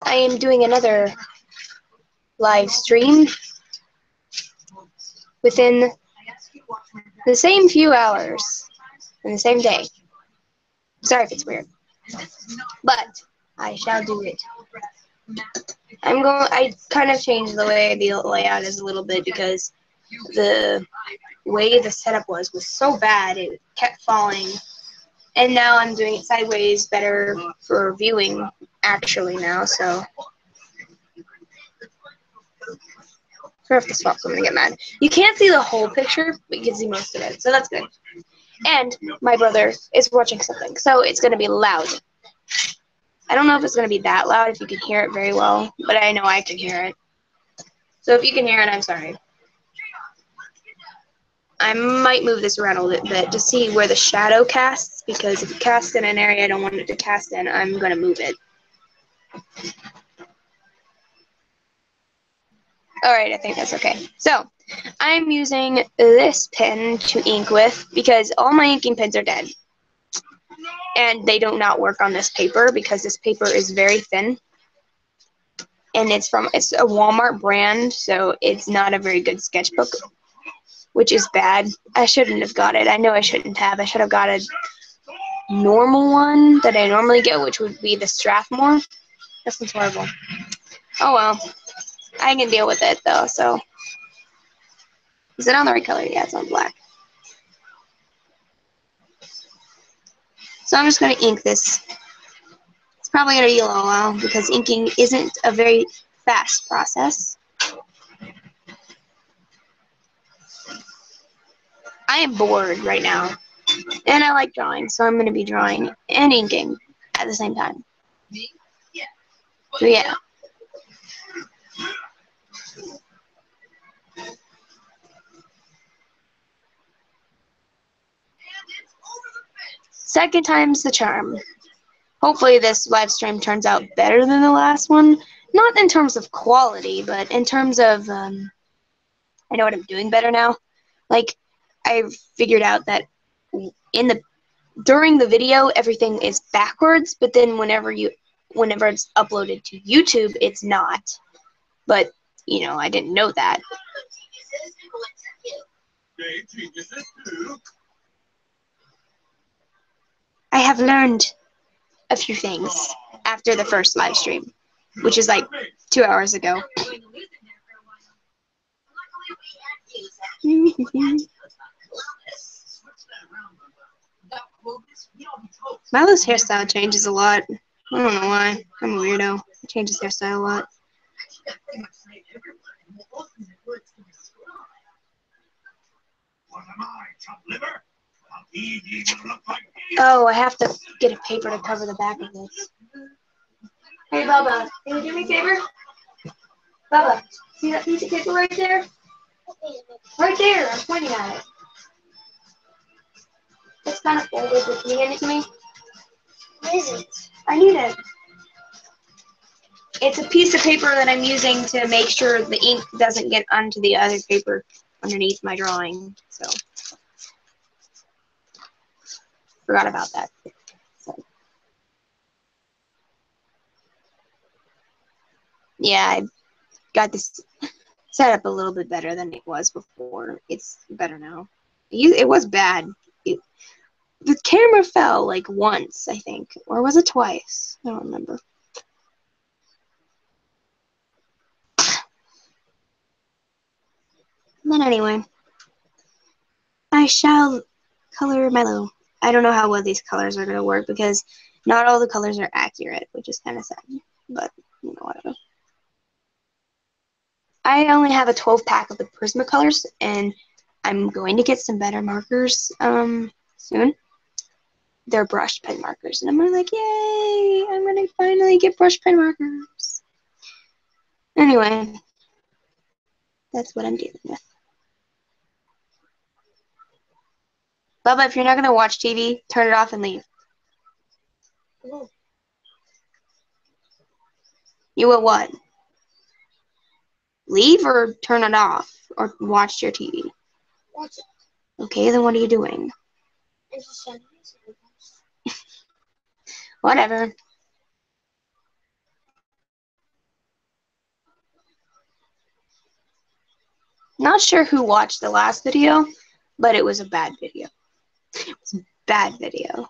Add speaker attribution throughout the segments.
Speaker 1: I am doing another live stream within the same few hours in the same day. Sorry if it's weird, but I shall do it. I kind of changed the way the layout is a little bit because the way the setup was so bad it kept falling, and now I'm doing it sideways better for viewing actually now. So sorry if this falls, I'm gonna get mad. You can't see the whole picture, but you can see most of it, so that's good. And my brother is watching something, so it's gonna be loud. I don't know if it's gonna be that loud, if you can hear it very well, but I know I can hear it. So if you can hear it, I'm sorry. I might move this around a little bit to see where the shadow casts, because if it casts in an area I don't want it to cast in, I'm going to move it. Alright, I think that's okay. So, I'm using this pen to ink with because all my inking pens are dead. And they do not work on this paper because this paper is very thin. And it's a Wal-Mart brand, so it's not a very good sketchbook, which is bad. I shouldn't have got it. I know I shouldn't have. I should have got a normal one that I normally get, which would be the Strathmore. This one's horrible. Oh well. I can deal with it though, so. Is it on the right color? Yeah, it's on black. So I'm just going to ink this. It's probably going to be a little while because inking isn't a very fast process. I am bored right now. And I like drawing, so I'm going to be drawing and inking at the same time. So yeah. Second time's the charm. Hopefully this live stream turns out better than the last one. Not in terms of quality, but in terms of, I know what I'm doing better now. Like, I figured out that during the video, everything is backwards, but then whenever it's uploaded to YouTube, it's not. But, you know, I didn't know that. I have learned a few things after the first live stream, which is like 2 hours ago. Milo's hairstyle changes a lot. I don't know why. I'm a weirdo. He changes hairstyle a lot. Oh, I have to get a paper to cover the back of this. Hey, Bubba, can you do me a favor? Bubba, see that piece of paper right there? Right there, I'm pointing at it. It's kind of folded, but can you hand it to me? What is it? I need it. It's a piece of paper that I'm using to make sure the ink doesn't get onto the other paper underneath my drawing. So, forgot about that. So. Yeah, I got this set up a little bit better than it was before. It's better now. It was bad. The camera fell like once, I think. Or was it twice? I don't remember. But anyway, I shall color Milo. I don't know how well these colors are going to work because not all the colors are accurate, which is kind of sad. But, you know, whatever. I only have a 12-pack of the Prismacolors, and I'm going to get some better markers soon. They're brush pen markers, and I'm gonna like, yay! I'm gonna finally get brush pen markers. Anyway, that's what I'm dealing with. Bubba, if you're not gonna watch TV, turn it off and leave. You will what? Leave or turn it off or watch your TV? Watch it. Okay, then what are you doing? Whatever. Not sure who watched the last video, but it was a bad video. It was a bad video.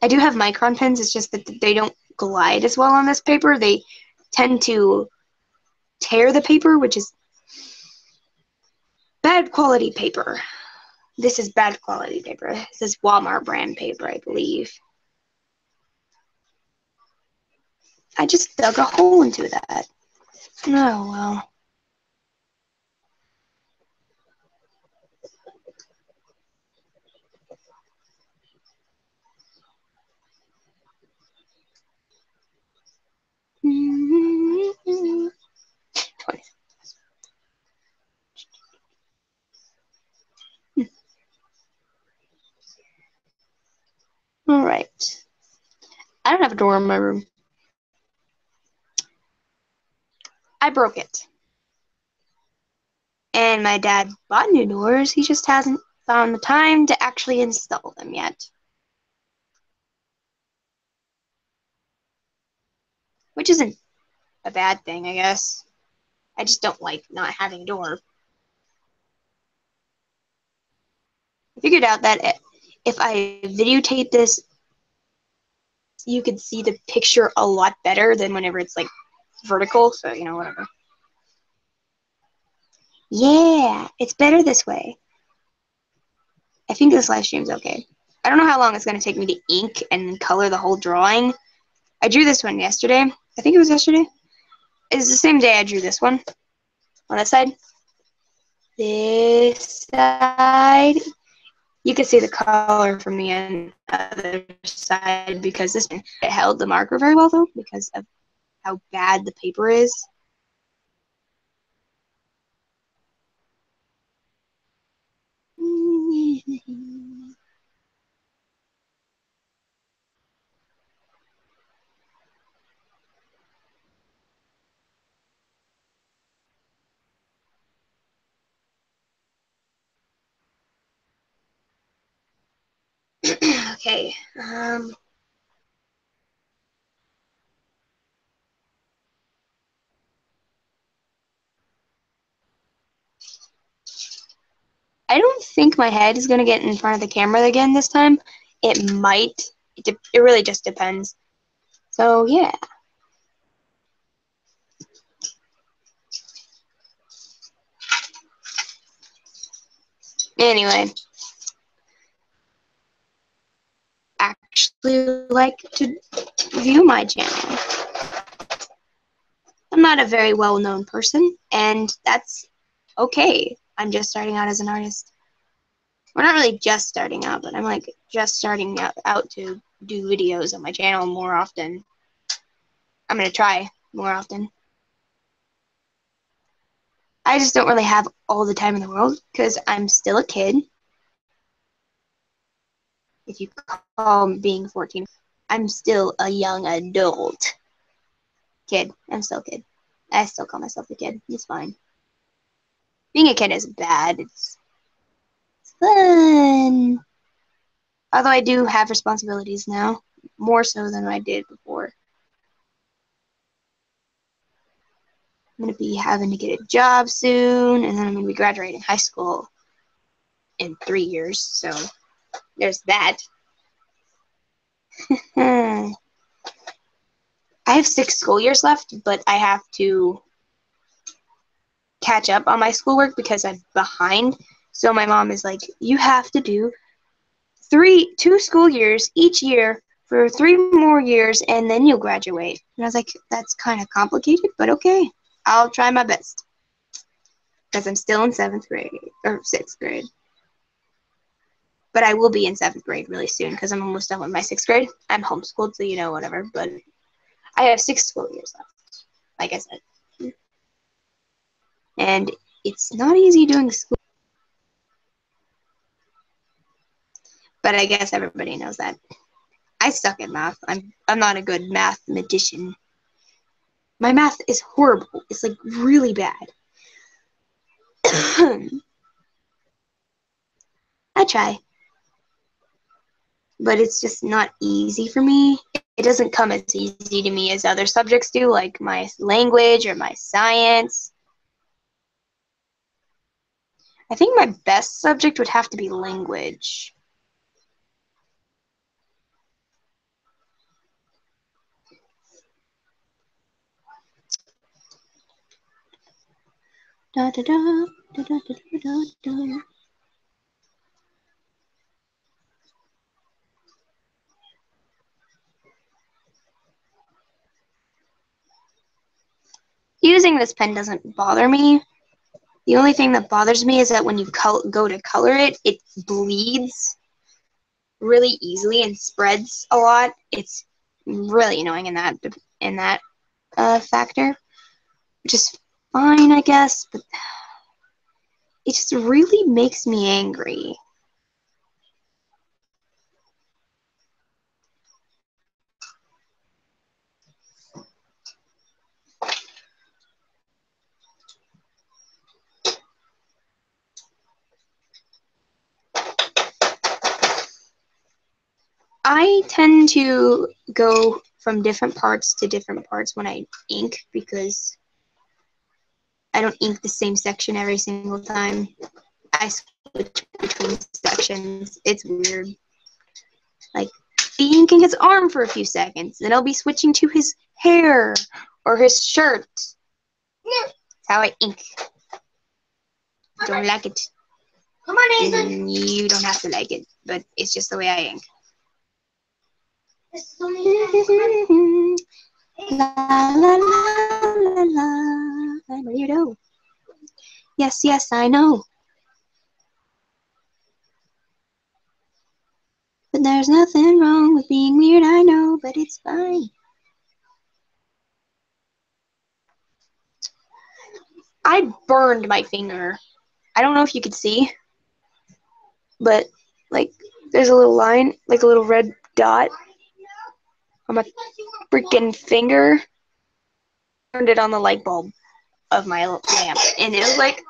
Speaker 1: I do have micron pens, it's just that they don't glide as well on this paper. They tend to tear the paper, which is bad quality paper. This is bad quality paper. This is Wal-Mart brand paper, I believe. I just dug a hole into that. Oh, well. All right. I don't have a door in my room. I broke it. And my dad bought new doors. He just hasn't found the time to actually install them yet. Which isn't a bad thing, I guess. I just don't like not having a door. I figured out that if I videotape this, you could see the picture a lot better than whenever it's like vertical, so you know, whatever. Yeah, it's better this way. I think this live stream's okay. I don't know how long it's going to take me to ink and color the whole drawing. I drew this one yesterday. I think it was yesterday. It's the same day I drew this one. On this side. This side. You can see the color from the other side because this one, it held the marker very well though because of how bad the paper is. Okay. I don't think my head is going to get in front of the camera again this time. It might. It really just depends. So, yeah. Anyway. Actually like to view my channel. I'm not a very well-known person, and that's okay. I'm just starting out as an artist. We're not really just starting out, but I'm like just starting out to do videos on my channel more often. I'm going to try more often. I just don't really have all the time in the world because I'm still a kid. If you call being 14, I'm still a young adult. Kid. I'm still a kid. I still call myself a kid. It's fine. Being a kid isn't bad. It's fun. Although I do have responsibilities now, more so than I did before. I'm going to be having to get a job soon, and then I'm going to be graduating high school in 3 years, so there's that. I have 6 school years left, but I have to catch up on my schoolwork because I'm behind. So my mom is like, you have to do 2 school years each year for 3 more years, and then you'll graduate. And I was like, that's kind of complicated, but okay. I'll try my best. Because I'm still in 7th grade, or 6th grade. But I will be in 7th grade really soon, because I'm almost done with my 6th grade. I'm homeschooled, so you know, whatever. But I have 6 school years left, like I said. And it's not easy doing school. But I guess everybody knows that. I suck at math. I'm not a good mathematician. My math is horrible. It's like really bad. I try. But it's just not easy for me. It doesn't come as easy to me as other subjects do, like my language or my science. I think my best subject would have to be language. Da, da, da, da, da, da, da, da. Using this pen doesn't bother me. The only thing that bothers me is that when you go to color it, it bleeds really easily and spreads a lot. It's really annoying in that factor, which is fine, I guess, but it just really makes me angry. I tend to go from different parts to different parts when I ink because I don't ink the same section every single time. I switch between sections. It's weird. Like, be inking his arm for a few seconds, then I'll be switching to his hair or his shirt. That's how I ink. Don't like it. Come on, Nathan. You don't have to like it, but it's just the way I ink. La la la la la. I'm a weirdo. Yes, yes, I know. But there's nothing wrong with being weird, I know, but it's fine. I burned my finger. I don't know if you could see, but like there's a little line, like a little red dot on my freaking finger. I burned it on the light bulb of my lamp, and it was like,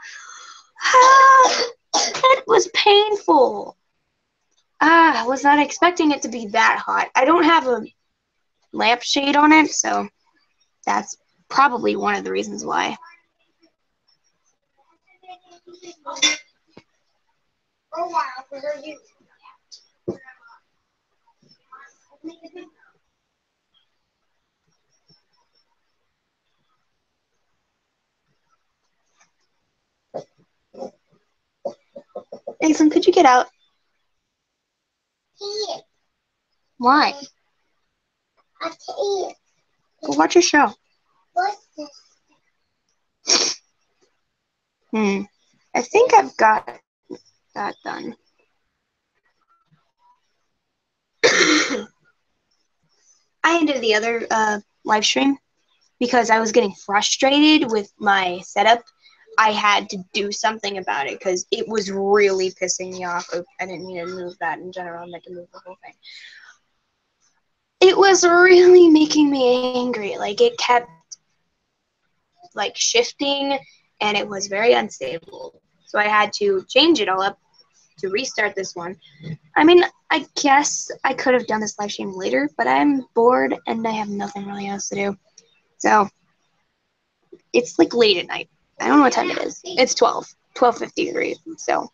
Speaker 1: ah, it was painful. I was not expecting it to be that hot. I don't have a lampshade on it, so that's probably one of the reasons why. Oh wow, for you. Nathan, could you get out? Why? I can't. Go watch your show. What's this? I think I've got that done. I ended the other live stream because I was getting frustrated with my setup. I had to do something about it because it was really pissing me off. I didn't mean to move that in general. I meant to move the whole thing. It was really making me angry. Like, it kept like shifting and it was very unstable. So I had to change it all up to restart this one. I mean, I guess I could have done this live stream later, but I'm bored and I have nothing really else to do. So it's like late at night. I don't know what time it is. It's 12:53. So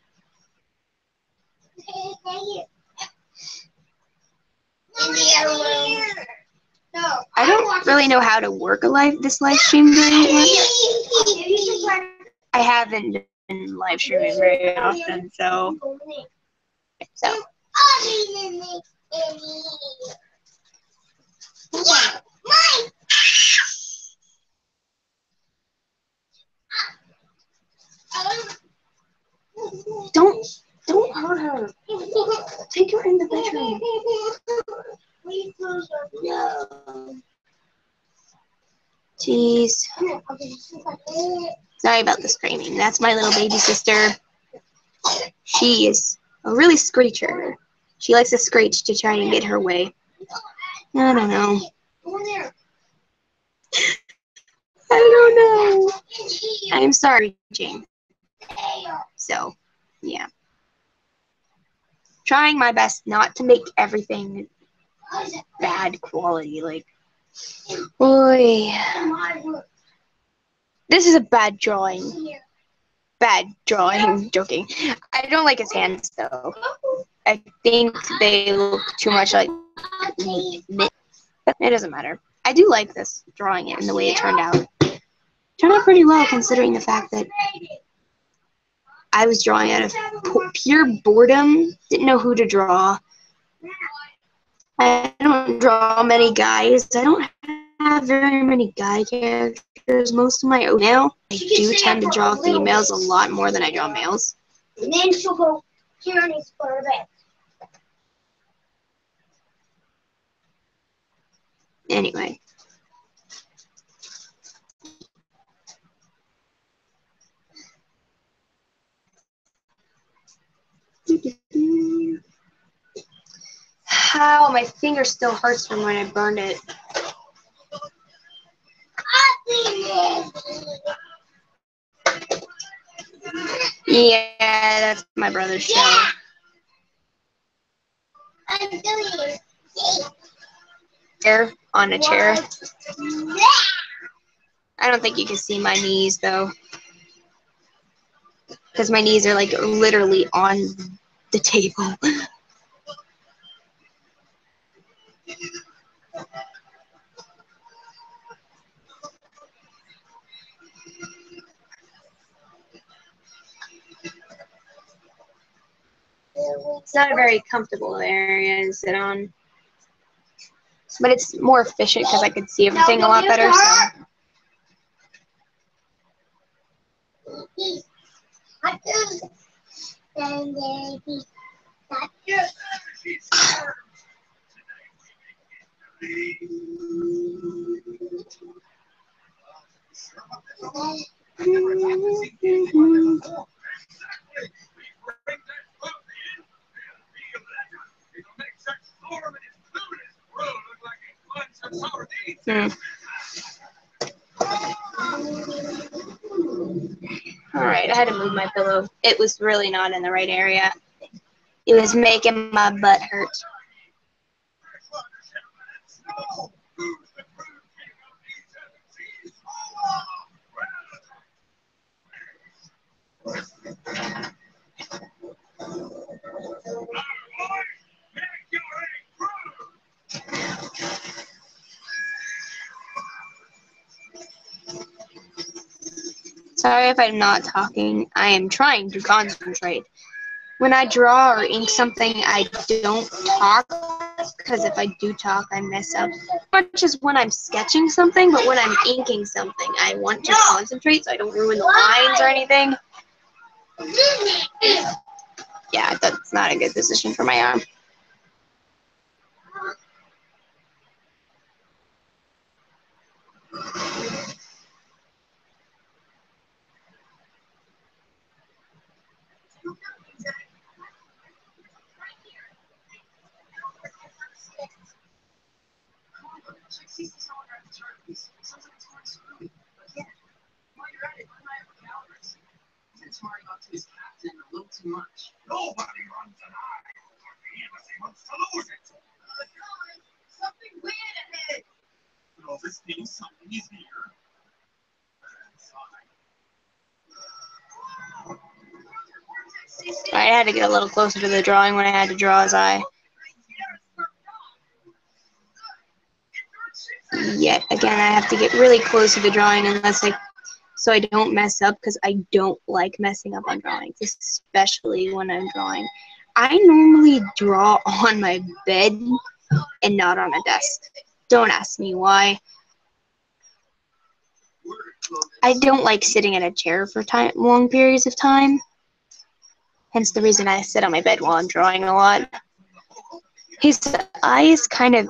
Speaker 1: I don't really know how to work this live stream very much. I haven't been live streaming very often, so. Don't hurt her. Take her in the bedroom. No. Jeez. Sorry about the screaming. That's my little baby sister. She is a really screecher. She likes to screech to try and get her way. I don't know. I don't know. I'm sorry, Jane. So, yeah. trying my best not to make everything bad quality. Like, boy, this is a bad drawing. Bad drawing. Joking. I don't like his hands though. I think they look too much like it doesn't matter. I do like this drawing it and the way it turned out. It turned out pretty well considering the fact that I was drawing out of pure boredom. Didn't know who to draw. I don't draw many guys. I don't have very many guy characters. Most of my now, I do tend to draw females a lot more than I draw males.
Speaker 2: And then she'll go here and it's for the bed.
Speaker 1: Anyway. How my finger still hurts from when I burned it. Yeah, that's my brother's show.
Speaker 2: I'm doing it.
Speaker 1: Chair on a chair. I don't think you can see my knees though, because my knees are like literally on the table. It's not a very comfortable area to sit on, but it's more efficient because I could see everything a lot better. Alright, I had to move my pillow. It was really not in the right area. It was making my butt hurt. Sorry if I'm not talking. I am trying to concentrate. When I draw or ink something, I don't talk, because if I do talk, I mess up. Not just when I'm sketching something, but when I'm inking something, I want to concentrate so I don't ruin the lines or anything. Yeah, that's not a good position for my arm. I had to get a little closer to the drawing when I had to draw his eye. Yet again, I have to get really close to the drawing so I don't mess up, because I don't like messing up on drawings, especially when I'm drawing. I normally draw on my bed and not on a desk. Don't ask me why. I don't like sitting in a chair for long periods of time. Hence the reason I sit on my bed while I'm drawing a lot. His eye is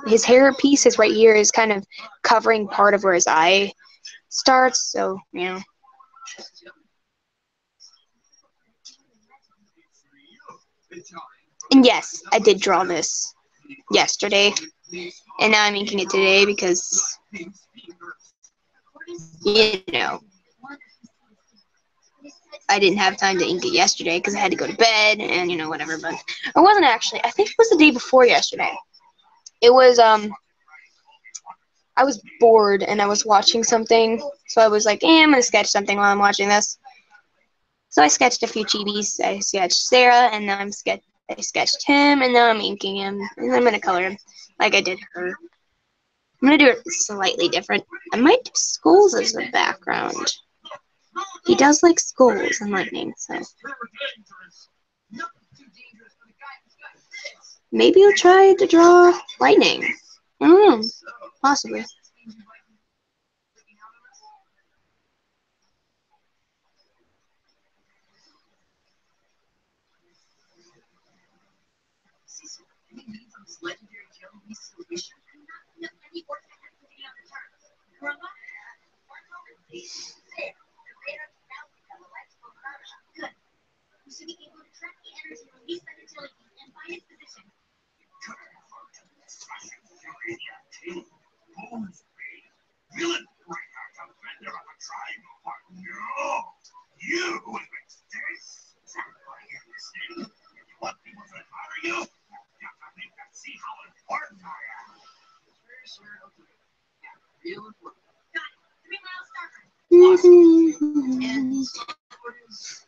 Speaker 1: his hair piece is right here, is kind of covering part of where his eye starts, so, you know. And yes, I did draw this yesterday, and now I'm inking it today because, you know. I didn't have time to ink it yesterday because I had to go to bed and, you know, whatever. But it wasn't actually. I think it was the day before yesterday. It was, I was bored and I was watching something. So I was like, I'm going to sketch something while I'm watching this. So I sketched a few chibis. I sketched Sarah, and now I sketched him, and now I'm inking him, and I'm going to color him like I did her. I'm going to do it slightly different. I might do skulls as the background. He does like skulls and lightning, so. Maybe I'll try to draw lightning. I don't know. Possibly.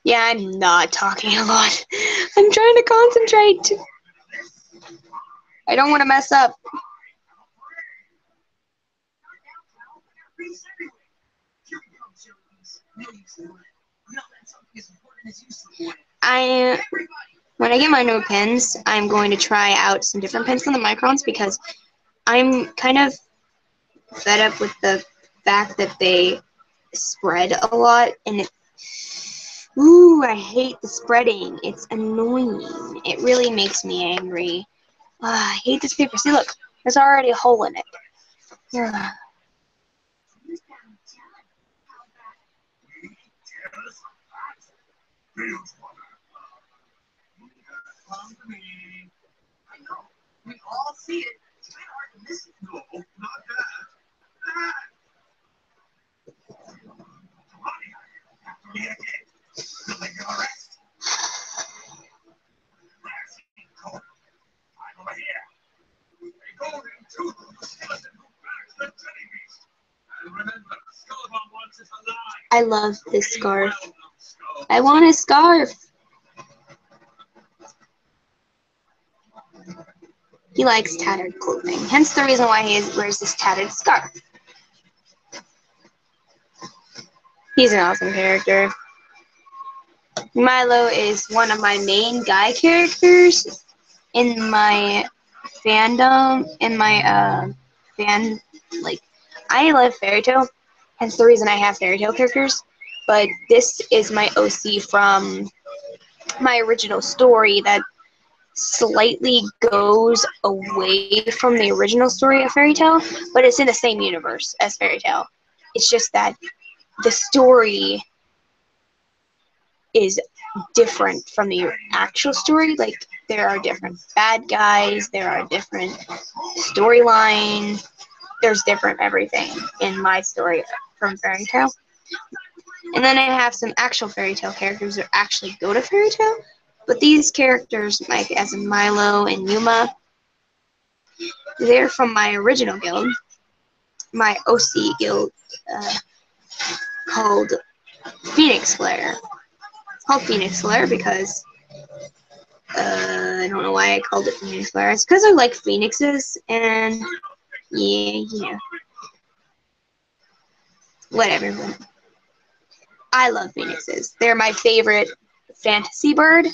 Speaker 1: Yeah, I'm not talking a lot. I'm trying to concentrate. I don't want to mess up. When I get my new pens, I'm going to try out some different pens from the Microns because I'm kind of fed up with the fact that they spread a lot, and I hate the spreading. It's annoying. It really makes me angry. I hate this paper. See, look, there's already a hole in it. Yeah. We all see it. It's kind of hard to miss it. No, not that. I love this scarf. I want a scarf. He likes tattered clothing, hence the reason why he wears this tattered scarf. He's an awesome character. Milo is one of my main guy characters in my fandom, I love Fairy Tail, hence the reason I have Fairy Tail characters, but this is my OC from my original story that slightly goes away from the original story of Fairy Tail, but it's in the same universe as Fairy Tail. It's just that the story is different from the actual story. Like, there are different bad guys, there are different storylines, there's different everything in my story from Fairy Tail. And then I have some actual Fairy Tail characters that actually go to Fairy Tail. But these characters, like as in Milo and Yuma, they're from my original guild, my OC guild, called Phoenix Flare. It's called Phoenix Flare because I don't know why I called it Phoenix Flare. It's because I like phoenixes, and yeah, whatever. I love phoenixes. They're my favorite fantasy bird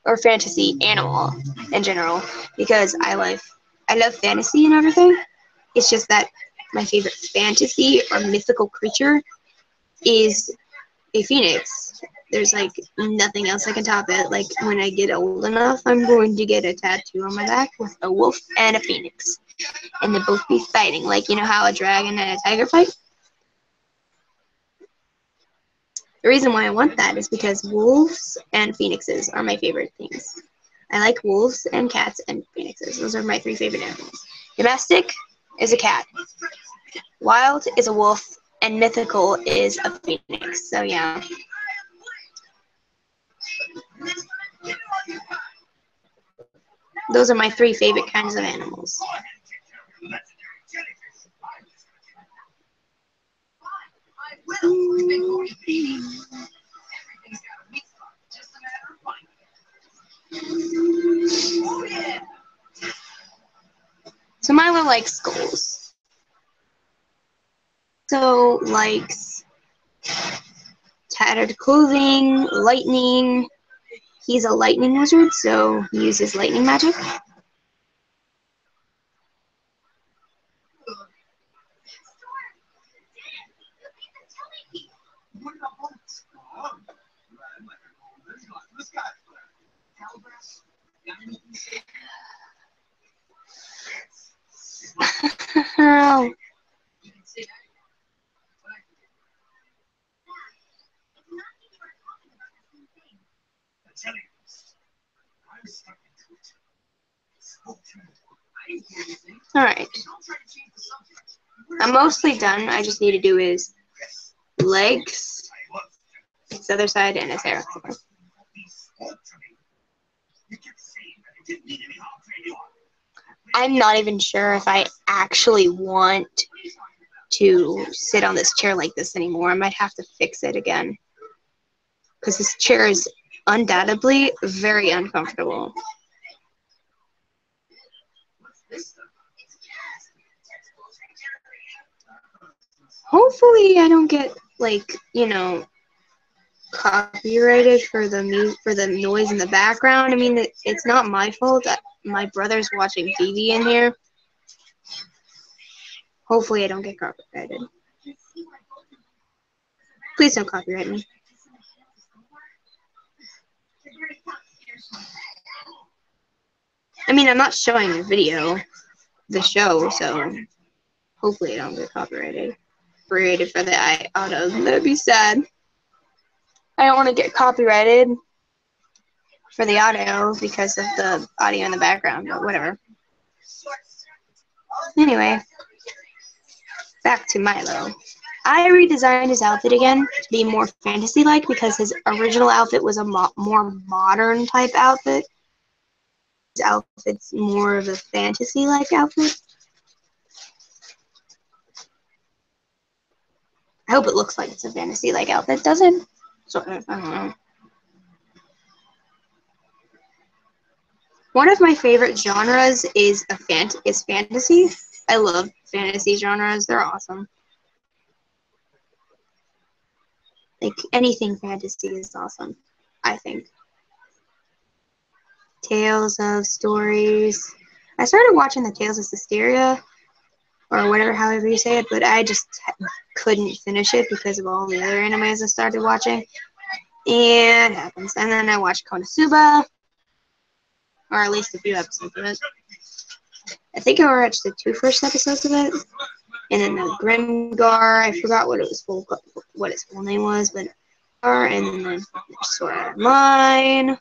Speaker 1: or fantasy animal in general because I love fantasy and everything. It's just that my favorite fantasy or mythical creature is a phoenix. There's like nothing else I can top it. Like, when I get old enough, I'm going to get a tattoo on my back with a wolf and a phoenix, and they'll both be fighting. Like, you know how a dragon and a tiger fight? The reason why I want that is because wolves and phoenixes are my favorite things. I like wolves and cats and phoenixes. Those are my three favorite animals. Domestic is a cat. Wild is a wolf. And mythical is a phoenix. So, yeah. Those are my 3 favorite kinds of animals. So Milo likes skulls. So likes tattered clothing, lightning. He's a lightning wizard, so he uses lightning magic. Alright. I'm mostly done. I just need to do his legs, his other side, and his hair. I'm not even sure if I actually want to sit on this chair like this anymore. I might have to fix it again, because this chair is undoubtedly very uncomfortable. Hopefully I don't get, like, you know, copyrighted for the noise in the background. I mean, it's not my fault that my brother's watching TV in here. Hopefully I don't get copyrighted. Please don't copyright me. I mean, I'm not showing the video, the show, so hopefully I don't get copyrighted. Rated for the auto. That'd be sad. I don't want to get copyrighted for the audio because of the audio in the background, but whatever. Anyway, back to Milo. I redesigned his outfit again to be more fantasy-like because his original outfit was a more modern type outfit. His outfit's more of a fantasy-like outfit. I hope it looks like it's a fantasy-like outfit. Does it? Sort of. I don't know. One of my favorite genres is fantasy. I love fantasy genres. They're awesome. Like, anything fantasy is awesome, I think. Tales of stories. I started watching the Tales of Hysteria, or whatever, however you say it, but I just couldn't finish it because of all the other animes I started watching. And it happens. And then I watched Konosuba, or at least a few episodes of it. I think I watched the 2 first episodes of it. And then the Grimgar, I forgot what its full name was, but and then the Sword Art Online.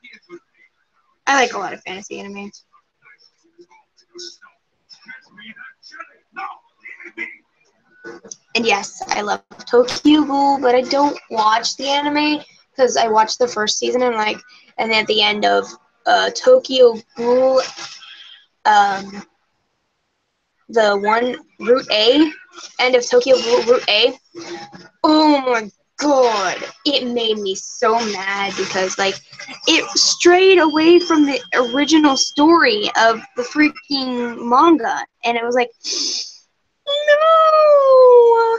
Speaker 1: I like a lot of fantasy anime. And yes, I love Tokyo Ghoul, but I don't watch the anime because I watched the first season and then at the end of Tokyo Ghoul, the one Route A, end of Tokyo Ghoul Route A. Oh my god, it made me so mad because it strayed away from the original story of the freaking manga, and it was like, no,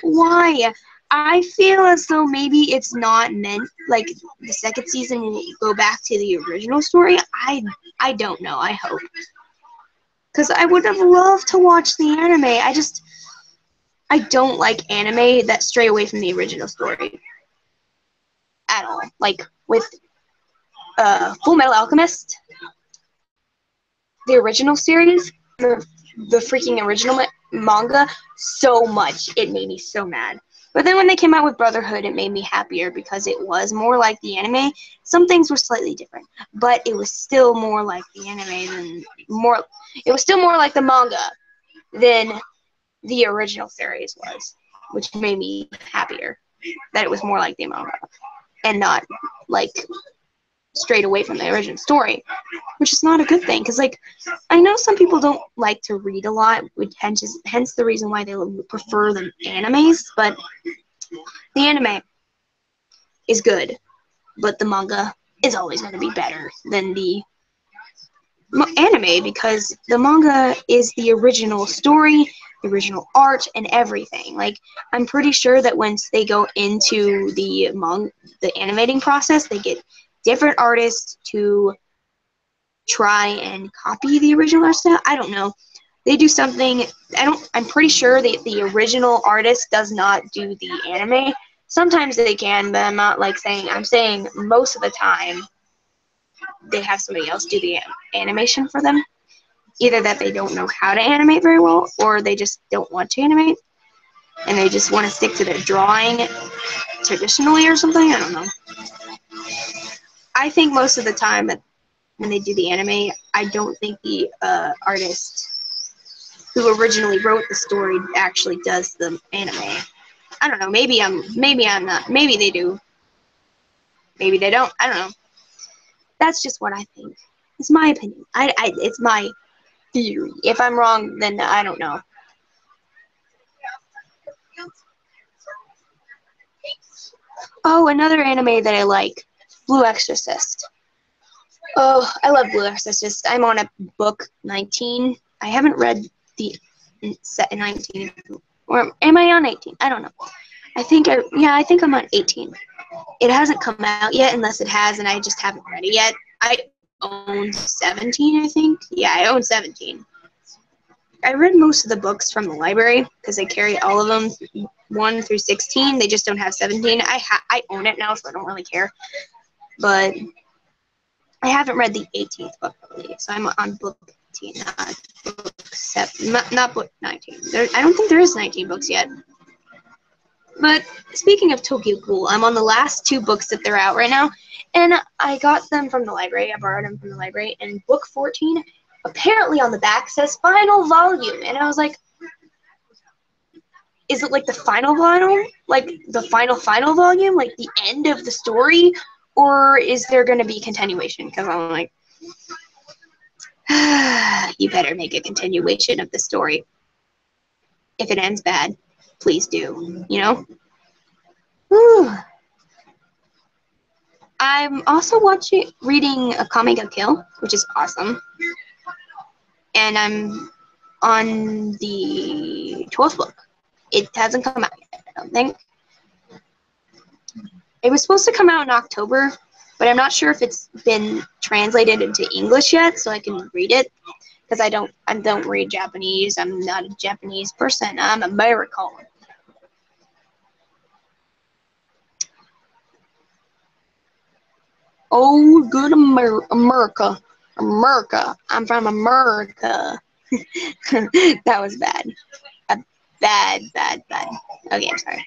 Speaker 1: why? I feel as though maybe it's not meant, like, the second season will go back to the original story. I don't know. I hope, because I would have loved to watch the anime. I don't like anime that stray away from the original story at all. Like with Full Metal Alchemist, the original series, the freaking original manga, so much. It made me so mad. But then when they came out with Brotherhood, it made me happier because it was more like the anime. Some things were slightly different, but it was still more like the anime it was still more like the manga than the original series was, which made me happier that it was more like the manga and not like strayed away from the original story, which is not a good thing. Because, like, I know some people don't like to read a lot, which hence the reason why they prefer the animes, but the anime is good, but the manga is always going to be better than the anime, because the manga is the original story, the original art, and everything. Like, I'm pretty sure that once they go into the animating process, they get different artists to try and copy the original art style. I don't know. They do something. I'm pretty sure the original artist does not do the anime. Sometimes they can, but I'm not like saying. I'm saying most of the time they have somebody else do the animation for them. Either that they don't know how to animate very well, or they just don't want to animate, and they just want to stick to their drawing traditionally or something. I don't know. I think most of the time that when they do the anime, I don't think the artist who originally wrote the story actually does the anime. I don't know. Maybe I'm not. Maybe they do. Maybe they don't. I don't know. That's just what I think. It's my opinion. It's my theory. If I'm wrong, then I don't know. Oh, another anime that I like, Blue Exorcist. Oh, I love Blue Exorcist. I'm on a book 19. I haven't read the set 19, or am I on 18? I don't know. I think I'm on 18. It hasn't come out yet, unless it has, and I just haven't read it yet. I own 17, I think. Yeah, I own 17. I read most of the books from the library because they carry all of them, 1 through 16. They just don't have 17. I own it now, so I don't really care. But I haven't read the 18th book, I believe, so I'm on book 18, not book 7, not book 19. I don't think there is 19 books yet. But speaking of Tokyo Ghoul, I'm on the last 2 books that they're out right now, and I got them from the library. I borrowed them from the library, and book 14 apparently on the back says final volume, and I was like, is it like the final volume? Like the final volume? Like the end of the story? Or is there going to be continuation? Because I'm like, you better make a continuation of the story. If it ends bad, please do, you know? Whew. I'm also reading A Comic Got Kill, which is awesome. And I'm on the 12th book. It hasn't come out yet, I don't think. It was supposed to come out in October, but I'm not sure if it's been translated into English yet, so I can read it. Because I don't read Japanese. I'm not a Japanese person. I'm American. Oh, good America. America. I'm from America. That was bad. Bad. Okay, I'm sorry.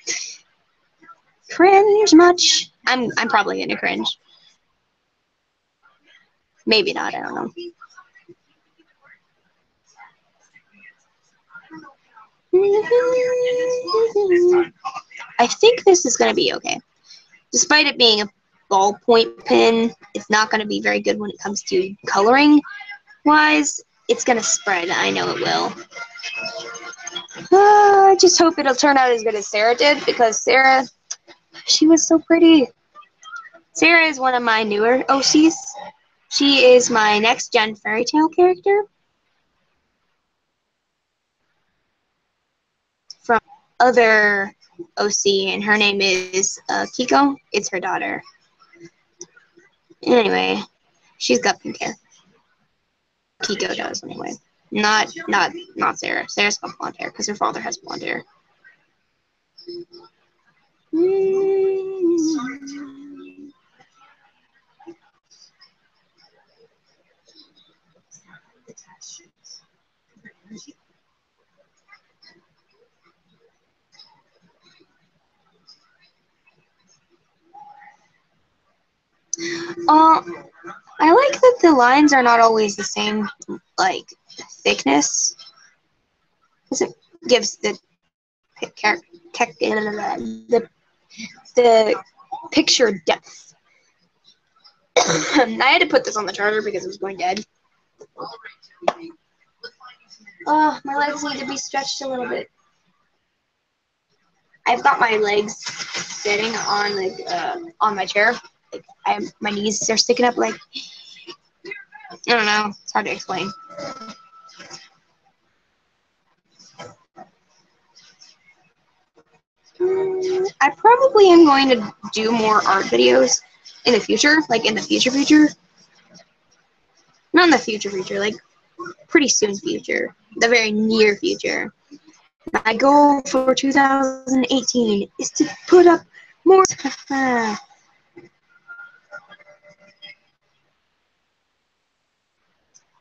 Speaker 1: Cringe much? I'm probably gonna cringe. Maybe not, I don't know. I think this is gonna be okay. Despite it being a ballpoint pen, it's not gonna be very good when it comes to coloring wise. It's gonna spread, I know it will. I just hope it'll turn out as good as Sarah did, because Sarah, she was so pretty. Sarah is one of my newer OCs. She is my next gen fairy tale character from other OC, and her name is Kiko. It's her daughter. Anyway, she's got pink hair. Kiko does anyway. Not Sarah. Sarah's got blonde hair because her father has blonde hair. I like that the lines are not always the same, like, thickness, because it gives the picture depth. I had to put this on the charger because it was going dead. Oh, my legs need to be stretched a little bit. I've got my legs sitting on on my chair. Like my knees are sticking up. Like I don't know. It's hard to explain. I probably am going to do more art videos in the future, like in the future. Not in the future, like pretty soon future, the very near future. My goal for 2018 is to put up more.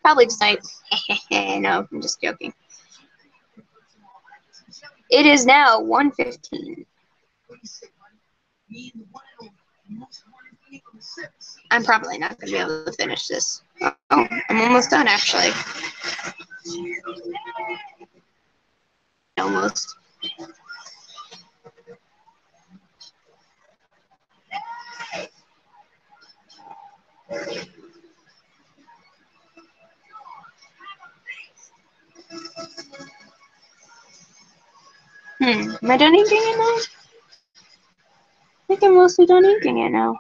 Speaker 1: Probably tonight. No, I'm just joking. It is now 1:15. I'm probably not going to be able to finish this. Oh, I'm almost done, actually. Almost. Am I done inking it now? I think I'm mostly done inking it now.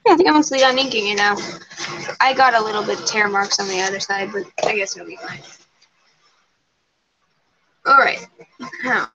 Speaker 1: Yeah, I think I'm mostly done inking it now. I got a little bit of tear marks on the other side, but I guess it'll be fine. Alright, now.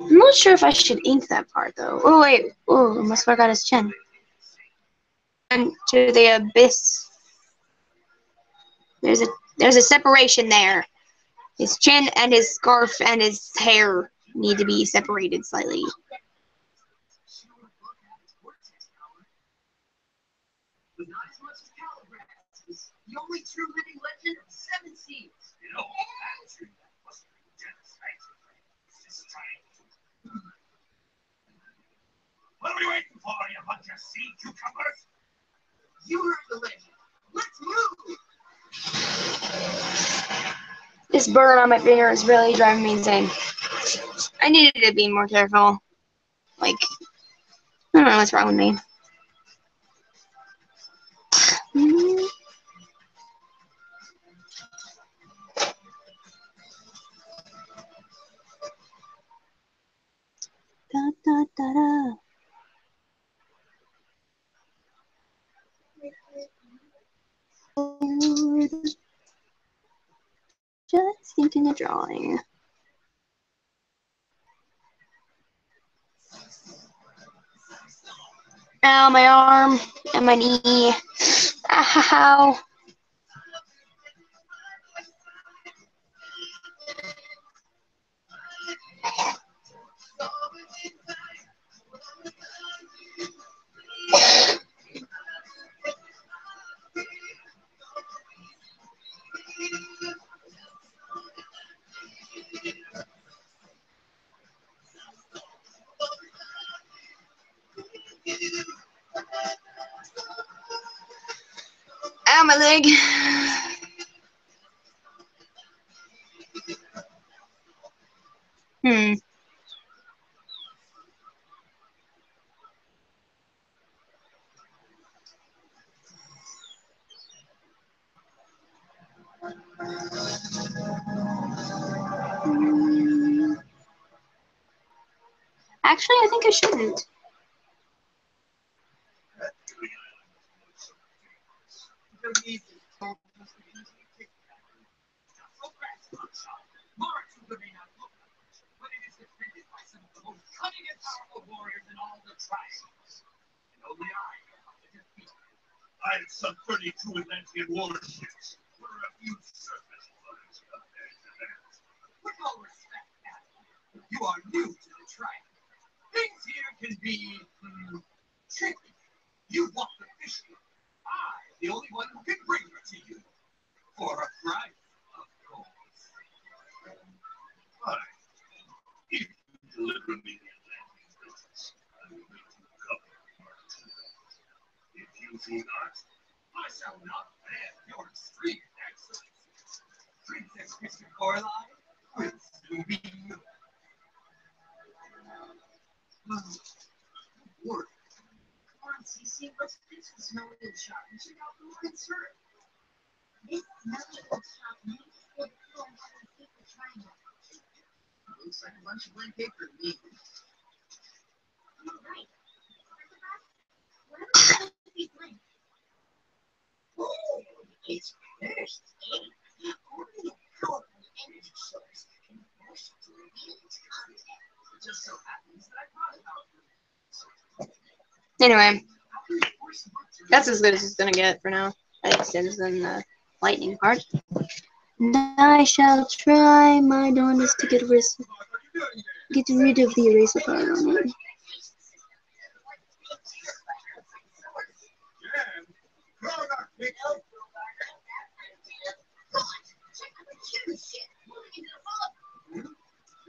Speaker 1: I'm not sure if I should ink that part though. Oh wait, oh, I almost forgot his chin. And to the abyss. There's a separation there. His chin and his scarf and his hair need to be separated slightly. The only true living legend of 7 seas. You know, what are we waiting for, you bunch of sea cucumbers? You heard the legend. Let's move! This burn on my finger is really driving me insane. I needed to be more careful. Like, I don't know what's wrong with me. Da, da, da, da. Just thinking a drawing. Ow, my arm and my knee. Ow. Ow, my leg. Actually, I think I shouldn't.
Speaker 3: I have some 32 Atlantean warships. We're a few surface bullets compared to that. With all respect, Captain, you are new to the tribe. Things here can be tricky. You want the fishing. I'm the only one who can bring her to you. For a price, of course. Fine. If you deliver me the Atlantean business, I will make you cover part two. If you do not, I shall not bear your extreme excellence. Princess Mr. Coraline will soon be yours. Word. Come on, Cece, let's fix this melody shop and check out the morning syrup.
Speaker 2: This magical shop makes it feel like a paper triangle.
Speaker 3: Looks like a bunch of blank paper to me.
Speaker 2: You're right. What am I supposed to be blank? Oh, it's first aid. Only a powerful energy source can force it to reveal its content.
Speaker 3: It just so happens that I brought it out.
Speaker 1: Anyway, that's as good as it's gonna get for now. At least it's in the lightning part. And I shall try my darndest to get rid of the eraser part on it.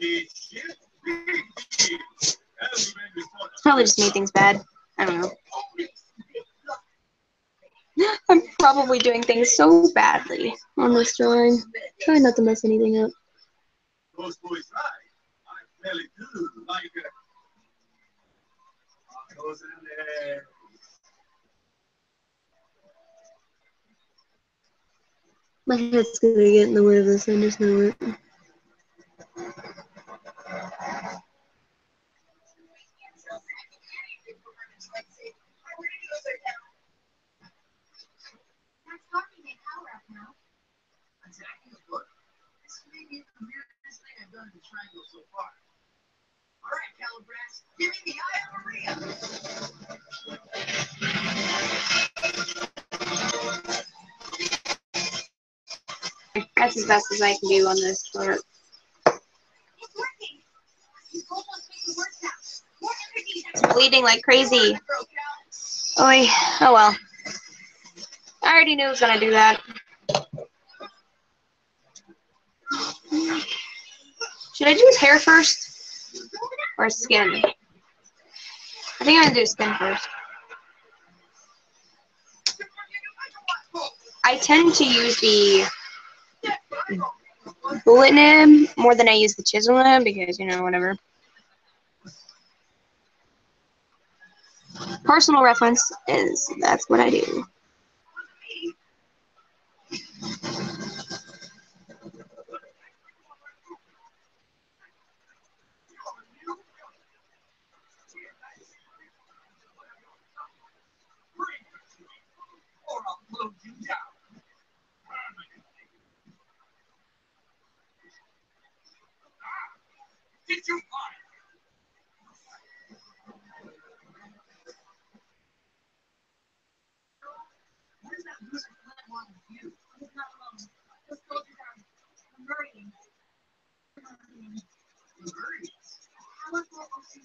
Speaker 1: It's probably just made things bad. I don't know. I'm probably doing things so badly on this drawing. Try not to mess anything up.
Speaker 3: Those boys right. I fairly do like it. Goes in there.
Speaker 1: My head's gonna get in the way of this, I just know it.
Speaker 2: That's hardly my power up now.
Speaker 3: Attacking the book? This may be the weirdest thing I've done in the triangle so far. Alright, Calibras, give me the eye of Maria!
Speaker 1: That's as best as I can do on this part.
Speaker 2: It's working. You almost make the work now. More energy.
Speaker 1: It's bleeding like crazy. Oy. Oh well. I already knew it was gonna do that. Should I do his hair first? Or his skin? I think I'm gonna do his skin first. I tend to use the bullet nib more than I use the chisel nib because, you know, whatever. Personal reference is that's what I do.
Speaker 3: Or I'll blow you down. Did you find? What is that music playing along with you?
Speaker 2: He's not alone. The soldiers are converting. Powerful ocean.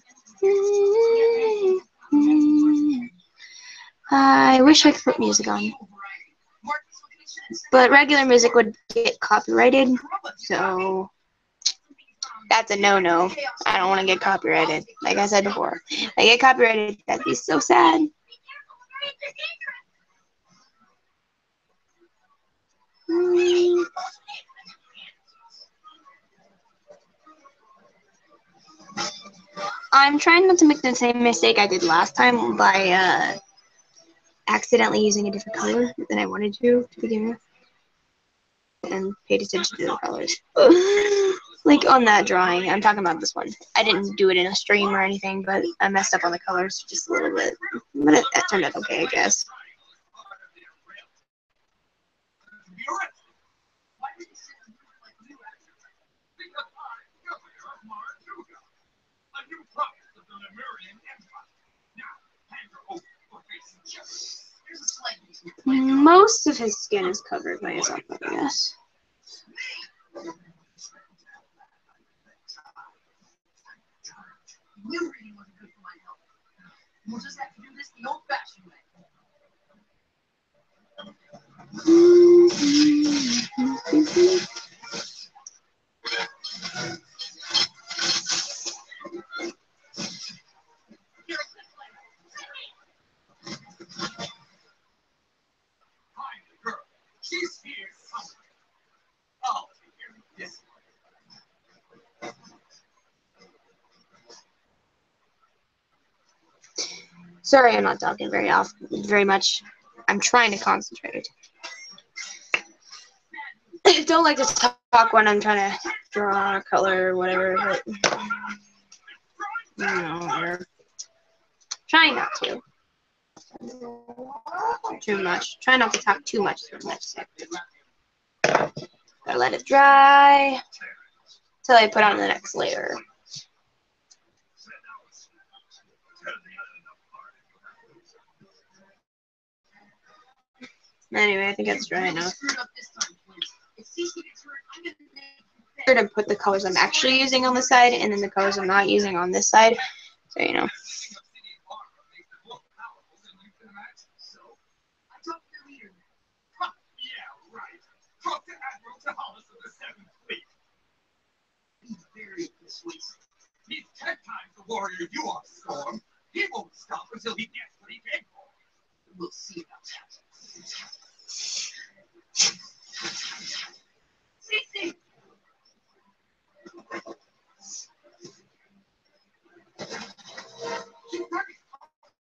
Speaker 1: I wish I could put music on, but regular music would get copyrighted, so that's a no-no. I don't want to get copyrighted. Like I said before, if I get copyrighted, that'd be so sad. I'm trying not to make the same mistake I did last time by accidentally using a different color than I wanted to begin with, and paid attention to the colors. Like on that drawing, I'm talking about this one. I didn't do it in a stream or anything, but I messed up on the colors just a little bit. But it turned out okay, I guess. Most of his skin is covered by his outfit, I guess.
Speaker 2: New reading wasn't good for my health. We'll just have to do this the old-fashioned way.
Speaker 3: She's here somewhere. I'll take care of this one.
Speaker 1: Sorry, I'm not talking very much. I'm trying to concentrate. I don't like to talk when I'm trying to draw or color or whatever, but whatever. Trying not to. Too much. Try not to talk too much for the next second. Gotta let it dry till I put on the next layer. Anyway, I think it's dry enough. I'm going to put the colors I'm actually using on the side and then the colors I'm not using on this side. So, you know.
Speaker 3: He's 10 times the warrior you are, Storm. He won't stop until he gets what he came for. We'll see about that.
Speaker 2: Cece! Keep running. I'll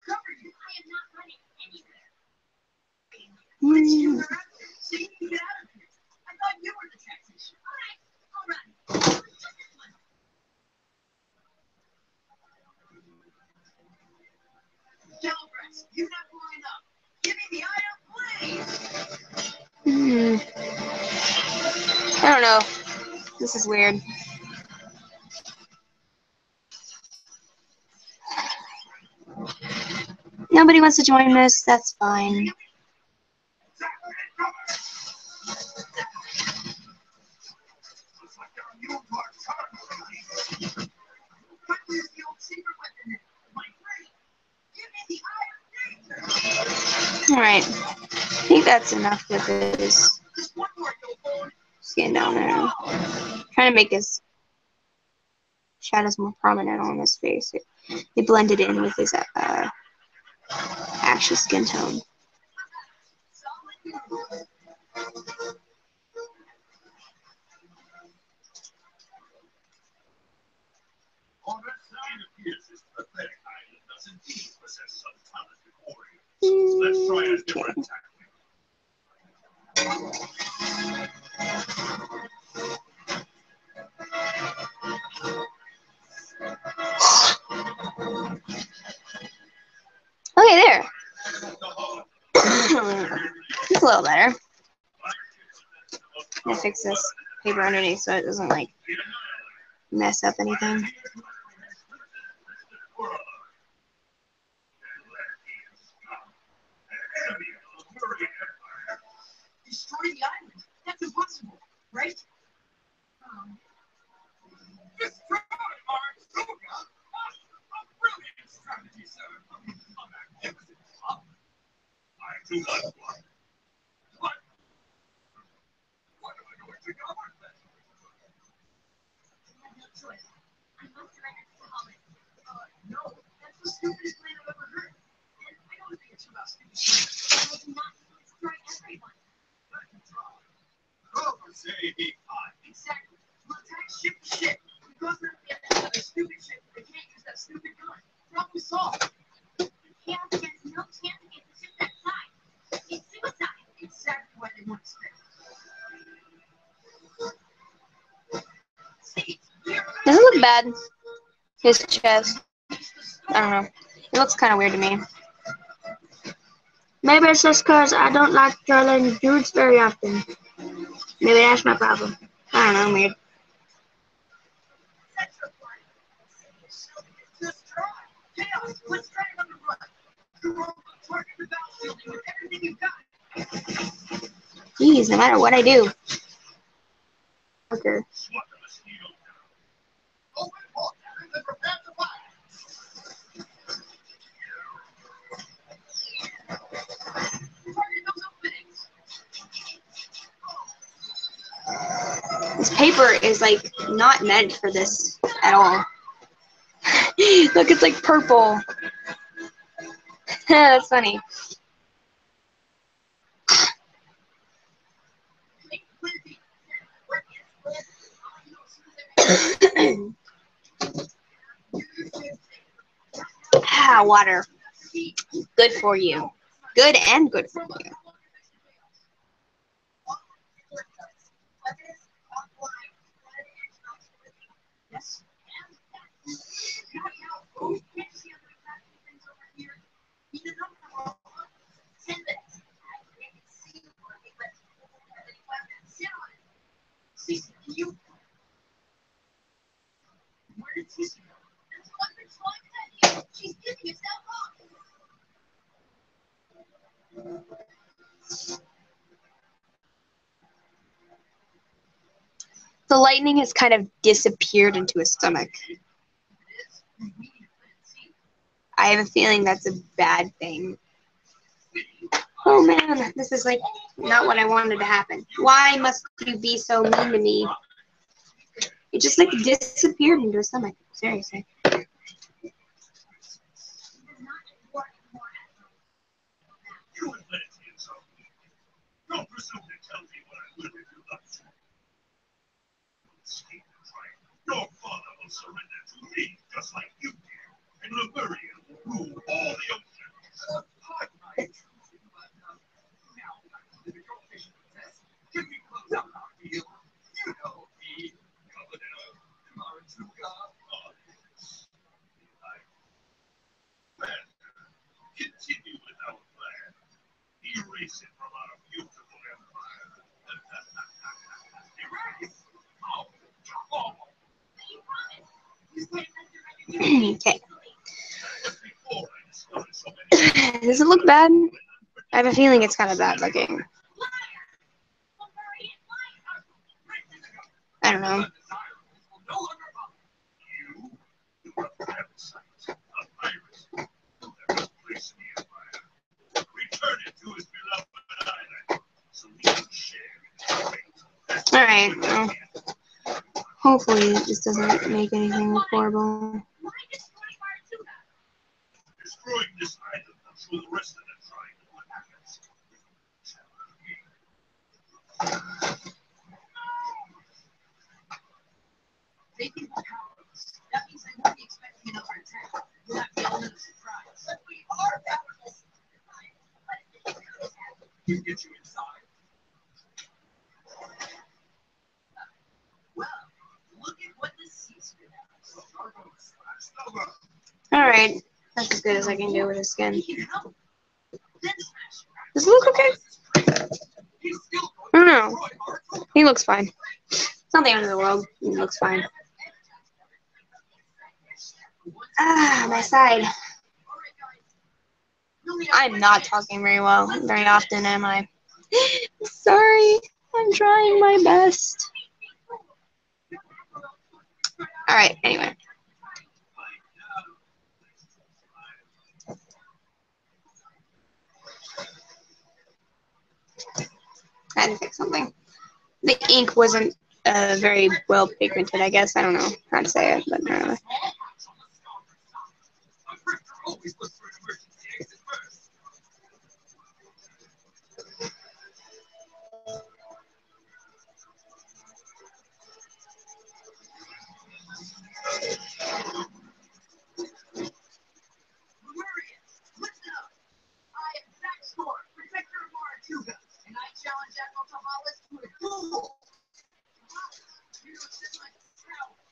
Speaker 2: cover you. I am not running anywhere. Let's you were out there. See, you get out of here. I thought you were the tactician. All right. Calibrate. You're not blowing up. Give me the item, please.
Speaker 1: I don't know. This is weird. Nobody wants to join this. That's fine. Alright. I think that's enough with his skin down there. Trying to make his shadows more prominent on his face. They blended in with his ashy skin tone.
Speaker 3: On that side appears this pathetic island does indeed possess some talented warriors. Let's try a different tactic.
Speaker 1: Okay, there. It's a little better. I'm gonna fix this paper underneath so it doesn't like mess up anything.
Speaker 2: Destroy the island. That's impossible, right?
Speaker 3: Destroy our Suga! A brilliant strategy, sir. A magnificent plot. I do not want. What am I going to govern then?
Speaker 2: I have no choice. I must surrender to Holland. No, that's the stupidest plan I've ever heard. And I don't think it's about stupid plans. I do not destroy everyone.
Speaker 3: Let him try. Oh, say he can't.
Speaker 2: Exactly. We'll attack ship to ship. We go through the stupid ship. They can't use that stupid gun. Problem solved. Yeah, but there's no chance against the ship that size. It's suicide. Exactly what they want to spend. See,
Speaker 1: bad. His chest. I don't know. It looks kind of weird to me.
Speaker 2: Maybe it's just because I don't like drawing dudes very often. Maybe that's my problem.
Speaker 1: I don't know, weird.
Speaker 3: Just try. Chaos, let's try another run. You're on the target without shielding with everything you've got.
Speaker 1: Jeez, no matter what I do. Okay.
Speaker 3: Swat the mosquito down. Open all cannons and prepare to fire. Target those openings.
Speaker 1: This paper is like not meant for this at all. Look, it's like purple. That's funny. Water. Good for you. Good and good for you. The lightning has kind of disappeared into his stomach. I have a feeling that's a bad thing. Oh man, this is like not what I wanted to happen. Why must you be so mean to me? It just like disappeared into his stomach. Seriously.
Speaker 3: You would let me insult me. Don't presume to tell me what I will if you love to. Escape the trial. Your father will surrender to me just like you did, and Lemuria will rule all the oceans. Pardon my intrusion, but now I'm to the official test. Can we close out our deal? You know me, Governor Maratuka. Well, continue with our plan. Erase it from our beautiful empire. Erase? Oh, come on.
Speaker 1: Okay. Does it look bad? I have a feeling it's kind of bad looking. I don't know. Alright, well, hopefully this doesn't make anything horrible.
Speaker 3: Destroying this island will show the rest of the triangle what happens. Taking the powers. That means they won't be expecting another attack. We'll have the element of surprise. But we are powerless. You get you inside. Well, look at what the sea's been at.
Speaker 1: Alright, that's as good as I can do with his skin. Does it look okay? I don't know. He looks fine. It's not the end of the world. He looks fine. Ah, my side. I'm not talking very well, very often, am I? Sorry. I'm trying my best. Alright, anyway. I had to fix something. The ink wasn't very well pigmented, I guess. I don't know how to say it, but anyway.
Speaker 3: And I challenge Admiral Tahalis to a duel. You don't sit like a coward.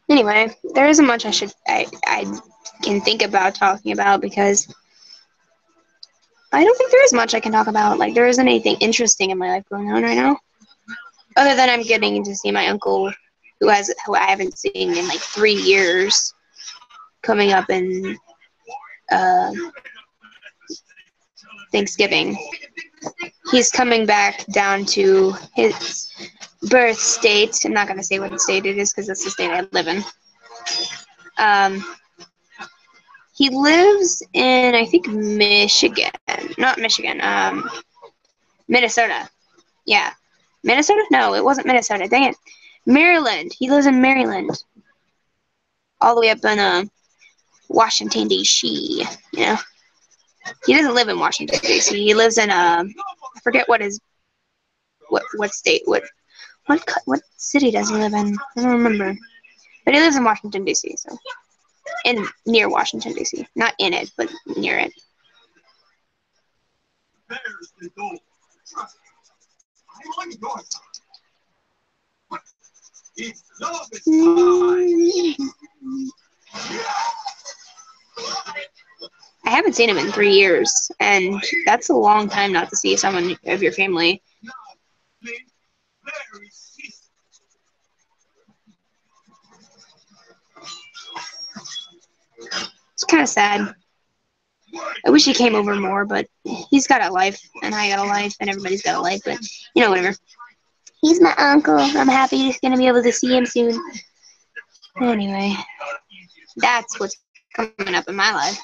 Speaker 1: Anyway, there isn't much I can think about talking about because I don't think there is much I can talk about. Like, there isn't anything interesting in my life going on right now. Other than I'm getting to see my uncle, who I haven't seen in like 3 years, coming up in Thanksgiving. He's coming back down to his birth state. I'm not going to say what state it is because that's the state I live in. He lives in, I think, Michigan. Not Michigan. Minnesota. Yeah. Minnesota? No, it wasn't Minnesota. Dang it. Maryland. He lives in Maryland. All the way up in Washington, D.C. You know? He doesn't live in Washington, D.C. He lives in, I forget what state, what city does he live in? I don't remember. But he lives in Washington, D.C., so. Near Washington, D.C. Not in it, but near it.
Speaker 3: There's the goal. Trust me. I'm on your side. It's love is time.
Speaker 1: I haven't seen him in 3 years, and that's a long time not to see someone of your family. It's kind of sad. I wish he came over more, but he's got a life, and I got a life, and everybody's got a life, but, you know, whatever. He's my uncle. I'm happy he's going to be able to see him soon. Anyway, that's what's coming up in my life.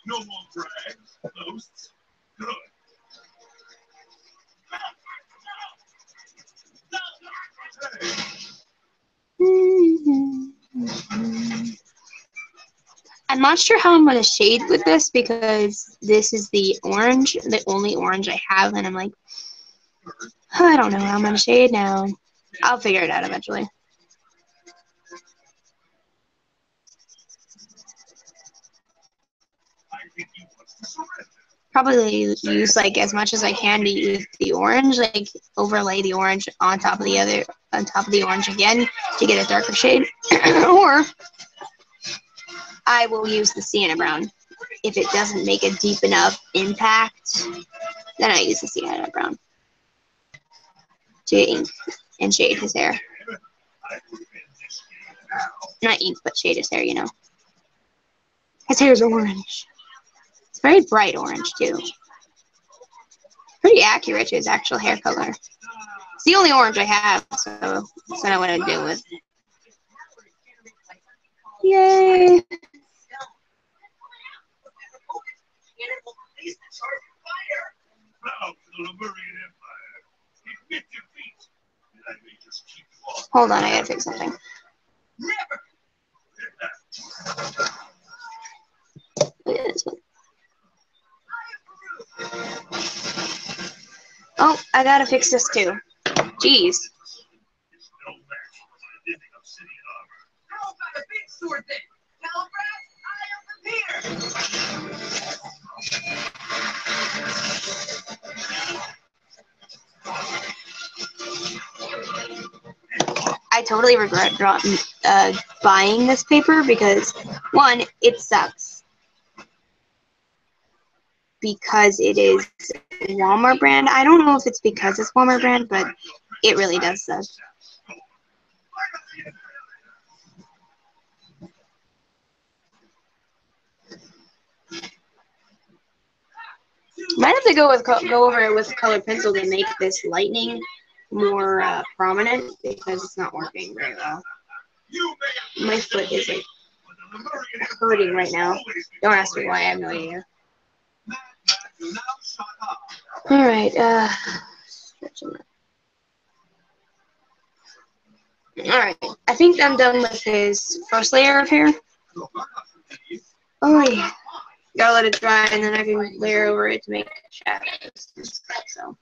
Speaker 3: No more brags, boasts. Good.
Speaker 1: I'm not sure how I'm going to shade with this because this is the orange, the only orange I have, and I'm like, I don't know how I'm going to shade now. I'll figure it out eventually. Probably use like as much as I can to use the orange, like overlay the orange on top of the orange again to get a darker shade, or I will use the sienna brown. If it doesn't make a deep enough impact, then I use the sienna brown to ink and shade his hair. Not ink, but shade his hair, you know. His hair is orange. It's very bright orange, too. Pretty accurate to his actual hair color. It's the only orange I have, so that's what I want to do with. Yay! Hold on, I gotta fix something. Look at this one. Oh, I gotta fix this too. Jeez. I totally regret buying this paper because, one, it sucks. Because it is Wal-Mart brand. I don't know if it's because it's Wal-Mart brand, but it really does suck. Might have to go over it with colored pencil to make this lightning more prominent because it's not working very well. My foot is like hurting right now. Don't ask me why. I have no idea. All right. Stretch Alright, I think I'm done with his first layer of hair. Oh yeah. Gotta let it dry and then I can layer over it to make shadows and stuff, so.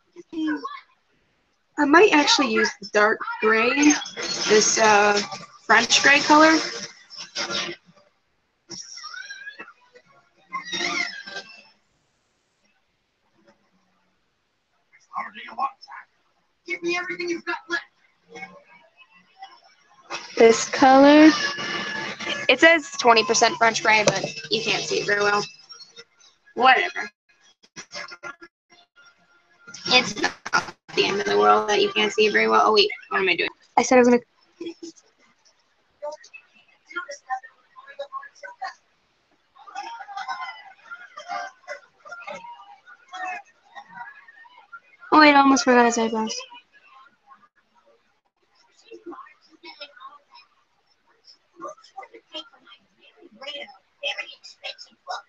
Speaker 1: I might actually use the dark gray, this French gray color.
Speaker 2: Give me everything you've got left.
Speaker 1: This color. It says 20% French gray, but you can't see it very well. Whatever. It's not the end of the world that you can't see it very well. Oh wait, what am I doing? I said I was gonna. Oh wait, I almost forgot his eyebrows.
Speaker 2: Very expensive book.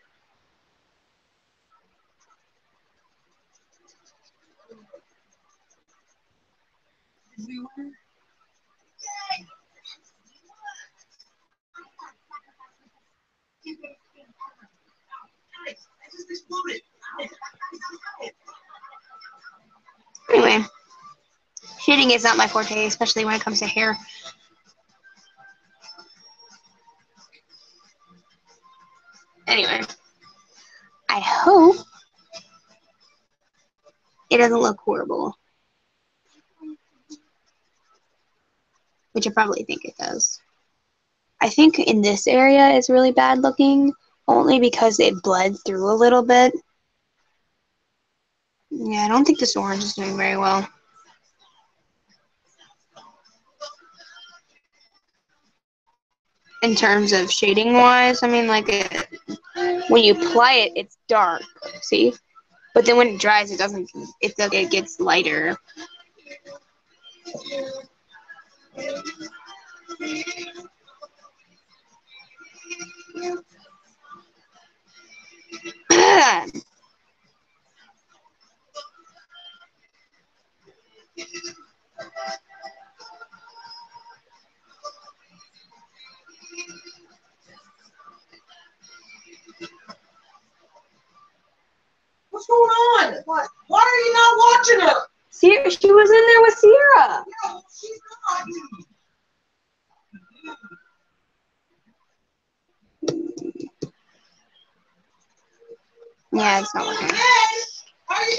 Speaker 1: Anyway, shading is not my forte, especially when it comes to hair. Anyway, I hope it doesn't look horrible, which I probably think it does. I think in this area it's really bad looking, only because it bled through a little bit. Yeah, I don't think this orange is doing very well. In terms of shading wise, I mean, like, when you apply it, it's dark, see? But then when it dries, it doesn't, it's like it gets lighter.
Speaker 2: What's going on? What? Why are you not watching her?
Speaker 1: Sierra, she was in there with Sierra.
Speaker 2: No, she's not.
Speaker 1: Yeah, it's not working.
Speaker 2: Hey, how are you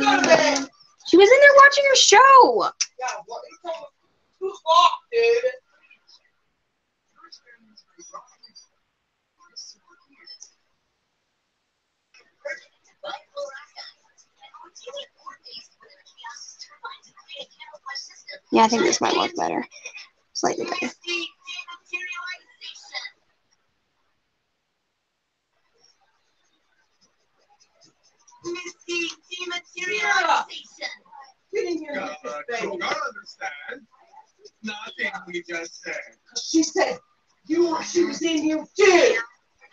Speaker 2: gonna
Speaker 1: She was in there watching her show.
Speaker 2: Yeah, what? Who's locked, dude?
Speaker 1: Yeah, I think this might look better. Slightly better.
Speaker 3: You gotta understand. Nothing we just said.
Speaker 2: She said she was in here too.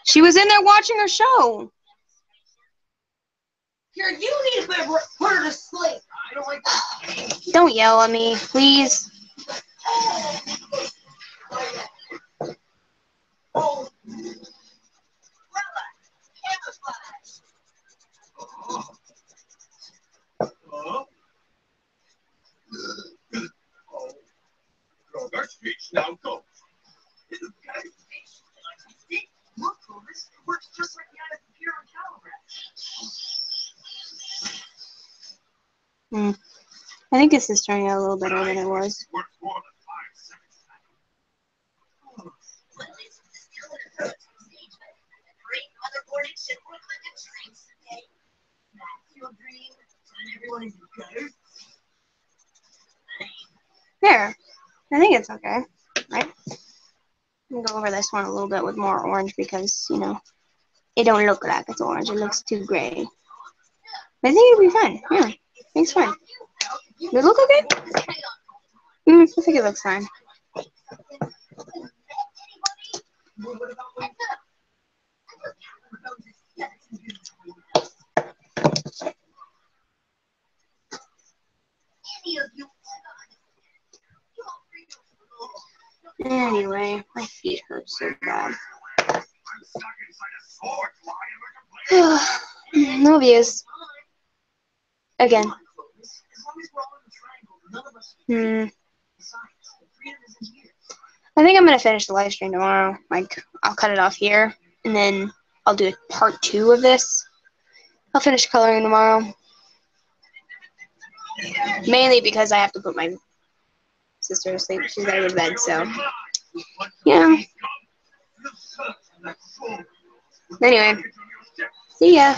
Speaker 1: She was in there watching her show.
Speaker 2: Here, you need to put her to sleep. I don't like that.
Speaker 1: Don't yell at me, please.
Speaker 2: Oh.
Speaker 3: Huh? Oh, that's speech now go.
Speaker 2: Look, Clovis, it works just like the eye of the computer on Calibre.
Speaker 1: I think this is turning out a little better than it was.
Speaker 3: Works more than 5 seconds.
Speaker 2: Well, it's still an approach stage, but the great motherboard should work like a train today. That's your dream, and everyone is good.
Speaker 1: There. I think it's okay, right? I'm gonna go over this one a little bit with more orange because, you know, it don't look like it's orange. It looks too gray. But I think it'll be fine. Yeah, I think it's fine. Does it look okay? I think it looks fine. Anyway, my feet hurt so bad.
Speaker 3: I'm stuck inside a sword line.
Speaker 1: No views. Again.
Speaker 2: As long as we're all in the triangle, none of us can be. Besides, the freedom isn't here.
Speaker 1: I think I'm gonna finish the live stream tomorrow. Like, I'll cut it off here, and then I'll do part 2 of this. I'll finish coloring tomorrow. Mainly because I have to put my sister to sleep. She's gotta go to bed, so yeah. Anyway, see ya.